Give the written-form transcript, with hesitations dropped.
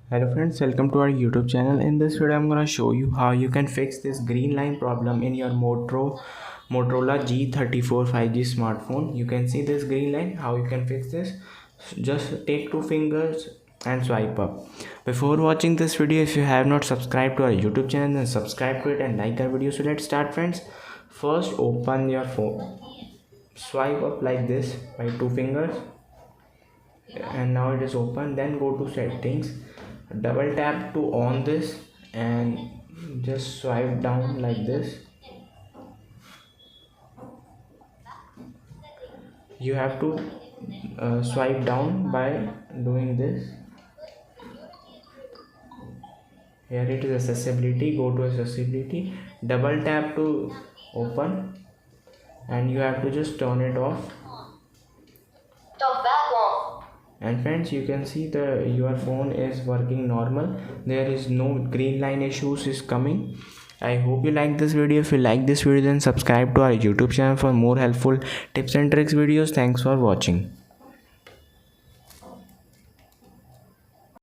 Hello friends, welcome to our YouTube channel. In this video I'm gonna show you how you can fix this green line problem in your Motorola G34 5G smartphone. You can see this green line. How you can fix this? Just take two fingers and swipe up. Before watching this video, if you have not subscribed to our YouTube channel, then subscribe to it and like our video. So let's start friends. First open your phone. Swipe up like this by two fingers and now it is open. Then go to settings, double tap to on this and just swipe down like this. You have to swipe down by doing this. Here it is accessibility. Go to accessibility, double tap to open, and you have to just turn it off. And friends, you can see your phone is working normal. There is no green line issues is coming. I hope you like this video. If you like this video, then subscribe to our YouTube channel for more helpful tips and tricks videos. Thanks for watching.